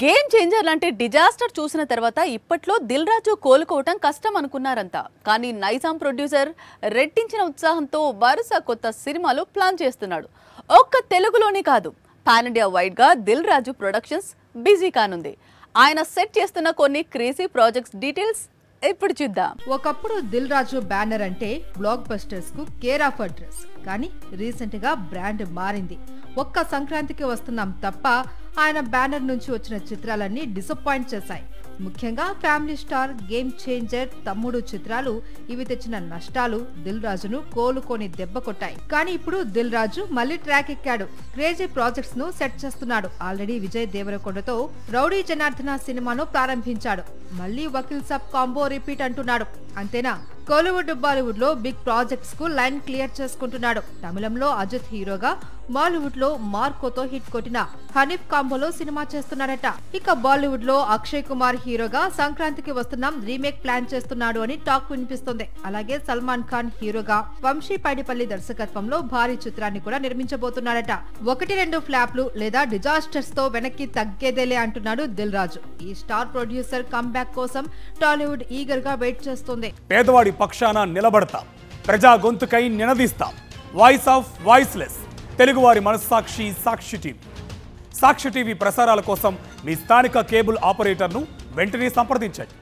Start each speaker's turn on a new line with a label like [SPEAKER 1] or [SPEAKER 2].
[SPEAKER 1] Game changer లాంటి disaster చూసిన తర్వాత ఇప్పట్లో దిల్ రాజు కోలుకోవటం కష్టం అనుకున్నారంతా. కానీ నైజాం ప్రొడ్యూసర్ రెట్టించిన ఉత్సాహంతో వరుస కొత్త సినిమాలు ప్లాన్ చేస్తున్నాడు. ఒక్క తెలుగులోనే కాదు, పాన్ ఇండియా వైడ్ గా దిల్ రాజు ప్రొడక్షన్స్ బిజీ కానుంది. ఆయన సెట్ చేస్తున్న కొన్ని క్రేజీ ప్రాజెక్ట్స్ డీటెయిల్స్ ఇప్పుడు చూద్దాం.
[SPEAKER 2] ఒకప్పుడు దిల్ రాజు బ్యానర్ అంటే బ్లాక్ బస్టర్స్ కు కేర్ ఆఫ్ అడ్రస్. కానీ రీసెంట్ గా బ్రాండ్ మారింది. ఒక్క సంక్రాంతికి వస్తున్నాం తప్ప ఆయన బ్యానర్ నుంచి వచ్చిన చిత్రాలన్నీ డిసప్పాయింట్ చేశాయి. ముఖ్యంగా ఫ్యామిలీ స్టార్, గేమ్ చేంజర్, తమ్ముడు చిత్రాలు ఇవి తెచ్చిన నష్టాలు దిల్ రాజును కోలుకొని దెబ్బ కొట్టాయి. కానీ ఇప్పుడు దిల్ రాజు మళ్లీ ట్రాక్ ఎక్కాడు. క్రేజీ ప్రాజెక్ట్స్ ను సెట్ చేస్తున్నాడు. ఆల్రెడీ విజయ్ దేవరకొండతో రౌడీ జనార్దన సినిమాను ప్రారంభించాడు. మళ్లీ వకీల్ సాబ్ కాంబో రిపీట్ అంటున్నాడు. అంతేనా, కోలీవుడ్, బాలీవుడ్ లో బిగ్ ప్రాజెక్ట్స్ కు లైన్ క్లియర్ చేసుకుంటున్నాడు. తమిళంలో అజిత్ హీరోగా, బాలీవుడ్ లో మార్కోతో హిట్ కొట్టిన హనీఫ్ కాంబోలో సినిమా చేస్తున్నాడట. ఇక బాలీవుడ్ లో అక్షయ్ కుమార్ హీరోగా సంక్రాంతికి వస్తున్నాం రీమేక్ ప్లాన్ చేస్తున్నాడు అని టాక్ వినిపిస్తుంది. అలాగే సల్మాన్ ఖాన్ హీరోగా వంశీ పైడిపల్లి దర్శకత్వంలో భారీ చిత్రాన్ని కూడా నిర్మించబోతున్నాడట. 1-2 ఫ్లాప్లు లేదా డిజాస్టర్స్ తో వెనక్కి తగ్గేదేలే అంటున్నాడు దిల్ రాజు. ఈ స్టార్ ప్రొడ్యూసర్ కమ్బ్యాక్ కోసం టాలీవుడ్ ఈగర్ గా వెయిట్ చేస్తుంది.
[SPEAKER 3] పేదవాడి పక్షాన నిలబడతాం, ప్రజా గొంతుకై నినదీస్తాం. వాయిస్ ఆఫ్ వాయిస్లెస్, తెలుగువారి మనస్సాక్షి సాక్షి టీవీ. సాక్షి టీవీ ప్రసారాల కోసం మీ స్థానిక కేబుల్ ఆపరేటర్ను వెంటనే సంప్రదించండి.